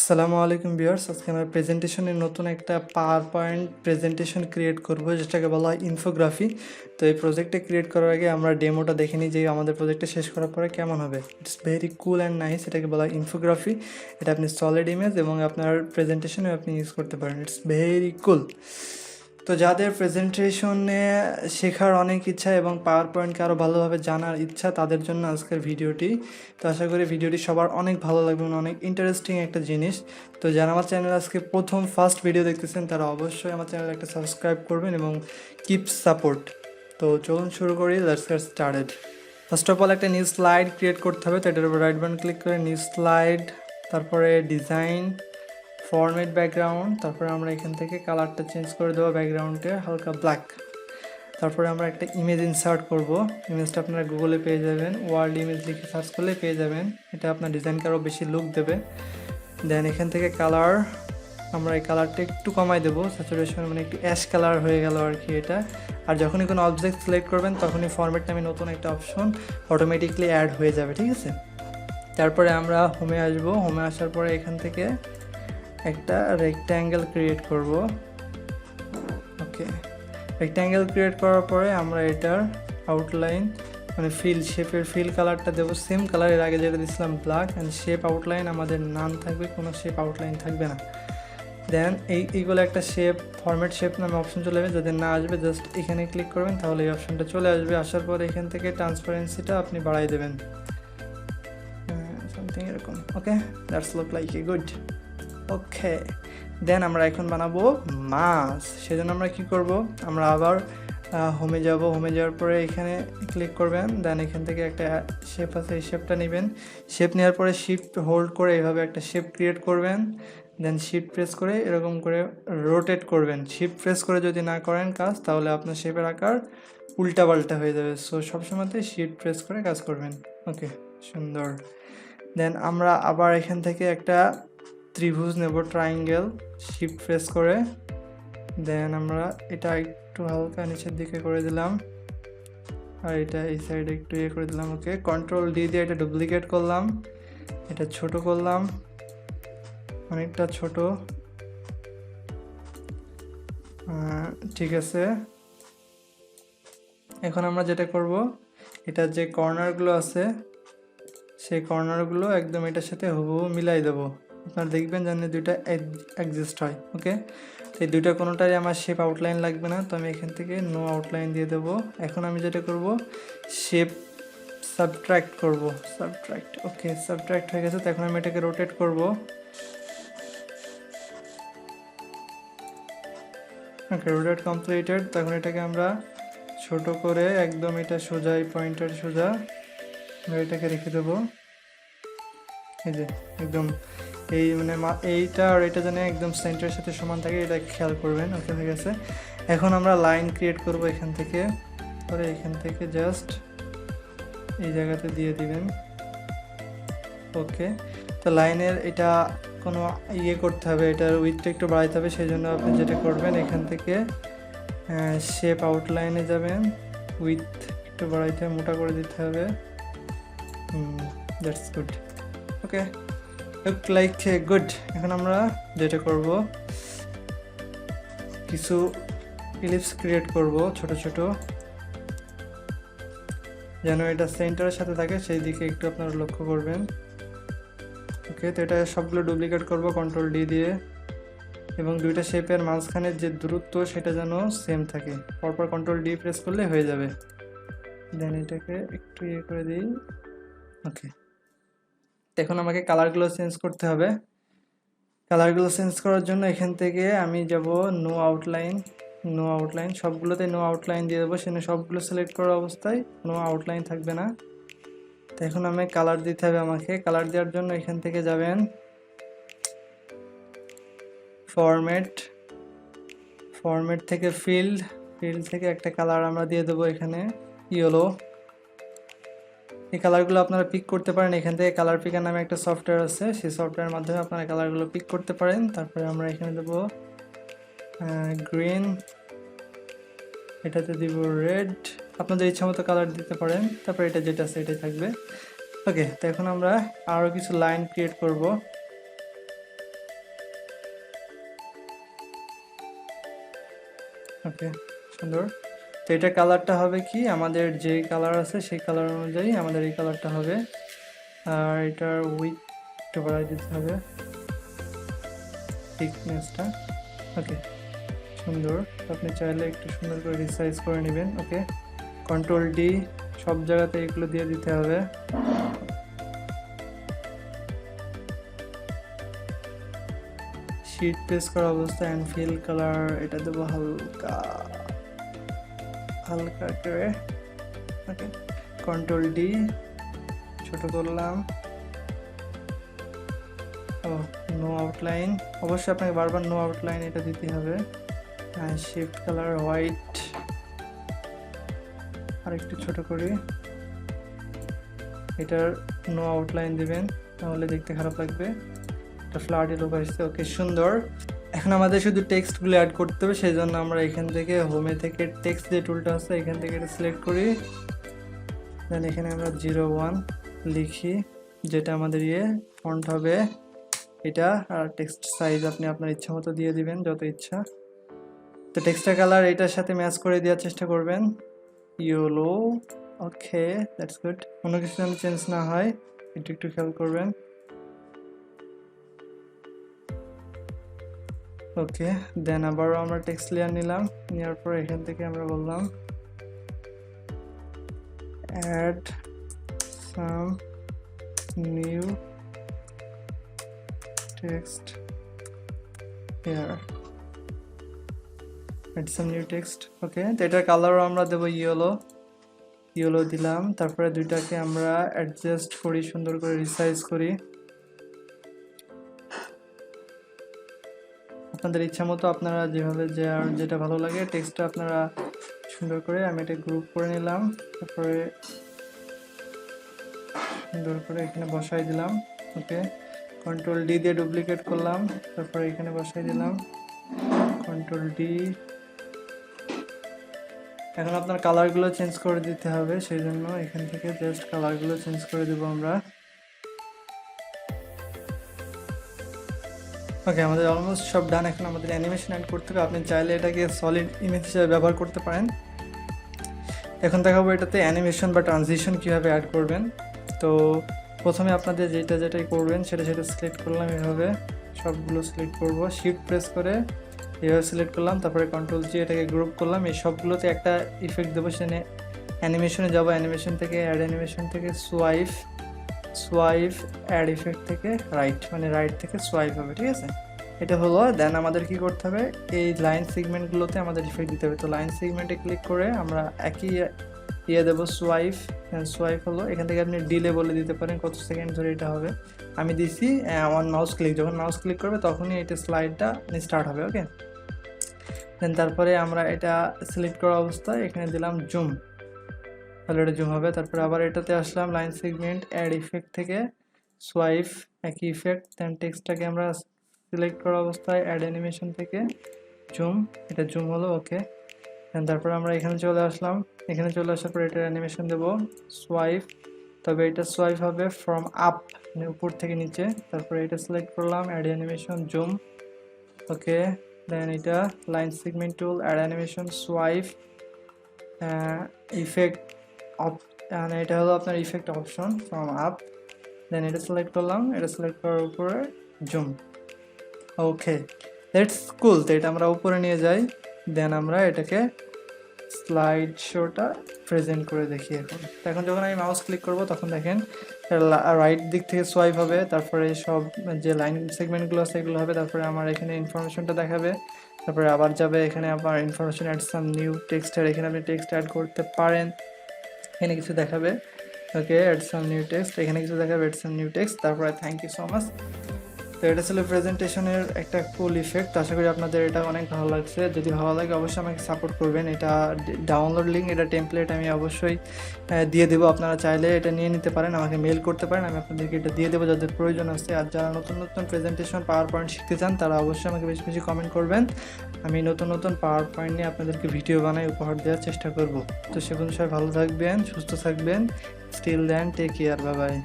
আসসালামু আলাইকুম ভিউয়ার্স, আজকে আমরা প্রেজেন্টেশনের নতুন একটা পাওয়ারপয়েন্ট প্রেজেন্টেশন ক্রিয়েট করব, যেটাকে বলা হয় ইনফোগ্রাফি। তো এই প্রজেক্টটা ক্রিয়েট করার আগে আমরা ডেমোটা দেখে নিই যে আমাদের প্রজেক্টটা শেষ করার পরে কেমন হবে। It's very cool and nice. এটাকে বলা হয় ইনফোগ্রাফি। এটা আপনি সলিড ইমেজ এবং আপনার প্রেজেন্টেশনে আপনি ইউজ করতে পারেন। ইটস ভেরি কুল। তো যাদের প্রেজেন্টেশনে শেখার অনেক ইচ্ছা এবং পাওয়ার পয়েন্টকে আরও ভালোভাবে জানার ইচ্ছা, তাদের জন্য আজকের ভিডিওটি। তো আশা করি ভিডিওটি সবার অনেক ভালো লাগবে, অনেক ইন্টারেস্টিং একটা জিনিস। তো যারা আমার চ্যানেল আজকে ফার্স্ট ভিডিও দেখতেছেন, তারা অবশ্যই আমার চ্যানেল একটা সাবস্ক্রাইব করবেন এবং কিপ সাপোর্ট। তো চলুন শুরু করি, let's get started. First of all একটা নিউ স্লাইড ক্রিয়েট করতে হবে। তো এটার উপর রাইট বাটন ক্লিক করে নিউ স্লাইড, তারপরে ডিজাইন, ফরম্যাট ব্যাকগ্রাউন্ড, তারপরে আমরা এখান থেকে কালারটা চেঞ্জ করে দেবো ব্যাকগ্রাউন্ডে হালকা ব্ল্যাক। তারপরে আমরা একটা ইমেজ ইনসার্ট করব। ইমেজটা আপনারা গুগলে পেয়ে যাবেন, ওয়ার্ল্ড ইমেজ লিখে সার্চ করলে পেয়ে যাবেন। এটা আপনার ডিজাইনকে আরও বেশি লুক দেবে। দেন এখান থেকে কালার, আমরা এই কালারটা একটু কমাই দেবো, স্যাচুরেশন মানে একটু অ্যাশ কালার হয়ে গেল আর কি এটা। আর যখনই কোনো অবজেক্ট সিলেক্ট করবেন, তখনই ফরম্যাট নামে নতুন একটা অপশন অটোমেটিকলি অ্যাড হয়ে যাবে, ঠিক আছে। তারপরে আমরা হোমে আসবো। হোমে আসার পরে এখান থেকে একটা রেক্ট্যাঙ্গেল ক্রিয়েট করব। ওকে, রেক্ট্যাঙ্গেল ক্রিয়েট করার পরে আমরা এটার আউটলাইন মানে শেপের ফিল কালারটা দেবো সেম কালারের আগে যেটা দিয়েছিলাম ব্ল্যাক, অ্যান্ড শেপ আউটলাইন আমাদের নাম থাকবে, কোনো শেপ আউটলাইন থাকবে না। দেন এইগুলো একটা শেপ ফরম্যাট শেপ নামে অপশন চলে যাবে। যদি না আসবে জাস্ট এখানে ক্লিক করবেন, তাহলে এই অপশনটা চলে আসবে। আসার পর এখান থেকে ট্রান্সপারেন্সিটা আপনি বাড়াই দেবেন সামথিং এরকম। Okay, that's look like a good. Okay, then আমরা এখন বানাবো মাছ। সেজন্য আমরা কি করব, আমরা আবার হোমে যাব। হোমে যাওয়ার পরে এখানে ক্লিক করবেন। দেন এখান থেকে একটা শেপ আছে, এই শেপটা নেবেন। শেপ নেওয়ার পরে শিফট হোল্ড করে এইভাবে একটা শেপ ক্রিয়েট করবেন। দেন শিফট প্রেস করে এরকম করে রোটেট করবেন। শিফট প্রেস করে যদি না করেন কাজ, তাহলে আপনার শেপের আকার উল্টাপাল্টা হয়ে যাবে। সো সবসময়তে শিফট প্রেস করে কাজ করবেন। ওকে, সুন্দর। দেন আমরা আবার এখান থেকে একটা ত্রিভুজ নেব, ট্রায়াঙ্গেল, শিফট প্রেস করে। দেন আমরা এটা একটু হালকা নিচের দিকে করে দিলাম, আর এটা এই সাইডে একটু ইয়ে করে দিলাম। ওকে, কন্ট্রোল ডি দিয়ে এটা ডুপ্লিকেট করলাম, এটা ছোট করলাম, অনেকটা ছোট। ঠিক আছে, এখন আমরা যেটা করব, এটা যে কর্নারগুলো আছে, সেই কর্নারগুলো একদম এটার সাথে হুবহু মিলাই দেবো। আপনারা দেখবেন যেন দুইটা অ্যাডজাস্ট হয়। ওকে, তো এই দুইটা কোনোটাই আমার শেপ আউটলাইন লাগবে না, তো আমি এখান থেকে নো আউটলাইন দিয়ে দেবো। এখন আমি যেটা করব, শেপ সাবট্রাক্ট করব, সাবট্রাক্ট। ওকে, সাবট্রাক্ট হয়ে গেছে। তো এখন আমি এটাকে রোটেট করব। ওকে, রোটেট কমপ্লিটেড। তখন এটাকে আমরা ছোট করে একদম এটা সোজা, এই পয়েন্টার সোজা আমরা এটাকে রেখে দেবো। এই যে একদম এই মানে এইটা আর এটা যেন একদম সেন্টারের সাথে সমান থাকে, এটা খেয়াল করবেন। ওকে, হয়ে গেছে। এখন আমরা লাইন ক্রিয়েট করব এখান থেকে, পরে এখান থেকে জাস্ট এই জায়গাতে দিয়ে দিবেন। ওকে, তো লাইনের এটা কোনো ইয়ে করতে হবে, এটার উইথটা একটু বাড়াইতে হবে। সেই জন্য আপনি যেটা করবেন, এখান থেকে শেপ আউটলাইনে যাবেন, উইথ একটু বাড়াইতে হবে, মোটা করে দিতে হবে। That's good. Okay, look like good. এখন আমরা যেটা করব, কিছু ইলিপস ক্রিয়েট করব ছোট ছোট, যেন এটা সেন্টারের সাথে থাকে, সেই দিকে একটু আপনারা লক্ষ্য করবেন। ওকে, তো এটা সবগুলো ডুপ্লিকেট করব কন্ট্রোল ডি দিয়ে, এবং দুইটা শেপের মাঝখানের যে দূরত্ব সেটা যেন সেম থাকে। পরপর কন্ট্রোল ডি প্রেস করলে হয়ে যাবে। দেন এটাকে একটু ইয়ে করে দিই। ওকে, এখন আমাকে কালারগুলো চেঞ্জ করতে হবে। কালারগুলো চেঞ্জ করার জন্য এখান থেকে আমি যাব নো আউটলাইন, নো আউটলাইন, সবগুলোতে নো আউটলাইন দিয়ে দেবো। সেখানে সবগুলো সিলেক্ট করা অবস্থায় নো আউটলাইন থাকবে না। তো এখন আমি কালার দিতে হবে। আমাকে কালার দেওয়ার জন্য এখান থেকে যাবেন ফরম্যাট, ফরম্যাট থেকে ফিল্ড, ফিল্ড থেকে একটা কালার আমরা দিয়ে দেবো এখানে ইয়েলো। এই কালারগুলো আপনারা পিক করতে পারেন। এখান থেকে কালার পিকার নামে একটা সফটওয়্যার আছে, সেই সফটওয়্যারের মাধ্যমে আপনারা কালারগুলো পিক করতে পারেন। তারপরে আমরা এখানে দেবো গ্রিন, এটাতে দিব রেড, আপনাদের ইচ্ছা মতো কালার দিতে পারেন। তারপরে এটা যেটা আছে এটাই থাকবে। ওকে, তো এখন আমরা আরও কিছু লাইন ক্রিয়েট করব। ওকে, সুন্দর। তো এটা কালারটা হবে কি, আমাদের যে কালার আছে সেই কালার অনুযায়ী আমাদের এই কালারটা হবে। আর এটার উইডথটা বাড়াই দিতে হবে, থিকনেসটা। ওকে, সুন্দর। আপনি চাইলে একটু সুন্দর করে রিসাইজ করে নেবেন। ওকে, কন্ট্রোল ডি, সব জায়গাতে এগুলো দিয়ে দিতে হবে। শিট প্রেস করা অবস্থা অ্যান্ড ফিল কালার এটা দেবো হালকা হালকা করে। ওকে, কন্ট্রোল ডি, ছোট করলাম। ও, নো আউটলাইন, অবশ্যই আপনাকে বারবার নো আউটলাইন এটা দিতে হবে। শিফট কালার হোয়াইট, আর একটু ছোট করে এটার নো আউটলাইন দিবেন, তাহলে দেখতে খারাপ লাগবে। এটা ফ্লাডি লোক আসছে। ওকে, সুন্দর। এখন আমাদের শুধু টেক্সটগুলো অ্যাড করতে হবে, সেই জন্য আমরা এখান থেকে হোমে থেকে টেক্সট যে টুলটা আছে এখান থেকে এটা সিলেক্ট করি। দেন এখানে আমরা 01 লিখি, যেটা আমাদের ফন্ট হবে এটা। আর টেক্সট সাইজ আপনি আপনার ইচ্ছা মতো দিয়ে দিবেন, যত ইচ্ছা। তো টেক্সটের কালার এটার সাথে ম্যাচ করে দেওয়ার চেষ্টা করবেন, ইয়েলো। Okay, that's good. কোনো কিছু যেন চেঞ্জ না হয় একটু একটু খেয়াল করবেন। ওকে, দেন আবারও আমরা টেক্সট লেয়ার নিলাম, নেওয়ার পর এখান থেকে আমরা বললাম add some new text here, add some new text. Okay, তো এটার কালারও আমরা দেবো ইয়েলো দিলাম। তারপরে দুইটাকে আমরা অ্যাডজাস্ট করি, সুন্দর করে রিসাইজ করি আপনাদের ইচ্ছা মতো। আপনারা যেভাবে যেটা ভালো লাগে টেক্সটটা আপনারা সুন্দর করে, আমি এটা গ্রুপ করে নিলাম। তারপরে সুন্দর করে এখানে বসাই দিলাম। ওকে, কন্ট্রোল ডি দিয়ে ডুপ্লিকেট করলাম, তারপরে এখানে বসাই দিলাম, কন্ট্রোল ডি। এখন আপনার কালারগুলো চেঞ্জ করে দিতে হবে, সেই জন্য এখান থেকে জাস্ট কালারগুলো চেঞ্জ করে দেবো আমরা। ওকে, আমাদের অলমোস্ট সব ডান। এখন আমাদের অ্যানিমেশন অ্যাড করতে হবে। আপনি চাইলে এটাকে সলিড ইমেজ হিসেবে ব্যবহার করতে পারেন। এখন দেখাবো এটাতে অ্যানিমেশন বা ট্রানজিশন কীভাবে অ্যাড করবেন। তো প্রথমে আপনাদের যেটাই করবেন সেটা সিলেক্ট করলাম, এভাবে সবগুলো সিলেক্ট করব, শিফট প্রেস করে এভাবে সিলেক্ট করলাম, তারপরে কন্ট্রোল জি, এটাকে গ্রুপ করলাম। এই সবগুলোতে একটা ইফেক্ট দেবো, সেখানে অ্যানিমেশনে যাবো, অ্যানিমেশন থেকে অ্যাড অ্যানিমেশন থেকে সোয়াইপ অ্যাড ইফেক্ট থেকে রাইট, মানে রাইট থেকে সোয়াইপ হবে, ঠিক আছে। এটা হলো। দেন আমাদের কি করতে হবে, এই লাইন সেগমেন্টগুলোতে আমাদের ইফেক্ট দিতে হবে। তো লাইন সেগমেন্টে ক্লিক করে আমরা একই দেবো, সোয়াইপ হলো। এখান থেকে আপনি ডিলে বলে দিতে পারেন কত সেকেন্ড ধরে এটা হবে। আমি দিছি ওয়ান মাউস ক্লিক, যখন মাউস ক্লিক করবে তখনই এটা স্লাইডটা স্টার্ট হবে। ওকে, দেন তারপরে আমরা এটা সিলেক্ট করা অবস্থায় এখানে দিলাম জুম, তাহলে এটা জুম হবে। তারপরে আবার এটাতে আসলাম, লাইন সেগমেন্ট অ্যাড ইফেক্ট থেকে সোয়াইপ, একই ইফেক্ট। দেন টেক্সটটাকে আমরা সিলেক্ট করা অবস্থায় অ্যাড অ্যানিমেশন থেকে জুম, এটা জুম হলো। ওকে, দেন তারপর আমরা এখানে চলে আসলাম, এখানে চলে আসার পর এটার অ্যানিমেশন দেবো সোয়াইপ, তবে এটা সোয়াইপ হবে ফ্রম আপ, মানে উপর থেকে নিচে। তারপরে এটা সিলেক্ট করলাম, add animation zoom. Okay, then এটা line segment tool, add animation swipe, effect off, মানে এটা হলো আপনার effect option from up. Then এটা সিলেক্ট করলাম, এটা সিলেক্ট করার উপরে জুম। ওকে, লেটস কুল। তো এটা আমরা উপরে নিয়ে যাই, দেন আমরা এটাকে স্লাইড শোটা প্রেজেন্ট করে দেখি এখন। তো এখন যখন আমি মাউস ক্লিক করব তখন দেখেন রাইট দিক থেকে সোয়াইপ হবে, তারপরে সব যে লাইন সেগমেন্টগুলো আছে এগুলো হবে, তারপরে আমার এখানে ইনফরমেশনটা দেখাবে, তারপরে আবার যাবে এখানে আবার information add some new text, এখানে আপনি টেক্সট অ্যাড করতে পারেন, এখানে কিছু দেখাবে। Okay, add some new text, এখানে কিছু দেখাবে, অ্যাড সাম নিউ টেক্সট, তারপরে থ্যাংক ইউ সো মাচ। তো এটা ছিল প্রেজেন্টেশনের একটা কুল ইফেক্ট। আশা করি আপনাদের এটা অনেক ভালো লাগছে। যদি ভালো লাগে অবশ্যই আমাকে সাপোর্ট করবেন। এটা ডাউনলোড লিঙ্ক, এটা টেমপ্লেট আমি অবশ্যই দিয়ে দেবো, আপনারা চাইলে এটা নিয়ে নিতে পারেন, আমাকে মেল করতে পারেন, আমি আপনাদেরকে এটা দিয়ে দেবো যাদের প্রয়োজন আছে। আর যারা নতুন নতুন প্রেজেন্টেশন পাওয়ার পয়েন্ট শিখতে চান তারা অবশ্যই আমাকে বেশি বেশি কমেন্ট করবেন। আমি নতুন নতুন পাওয়ার পয়েন্ট নিয়ে আপনাদেরকে ভিডিও বানাই উপহার দেওয়ার চেষ্টা করব। তো সেগুলো সবাই ভালো থাকবেন, সুস্থ থাকবেন। Still then, take care, bye by.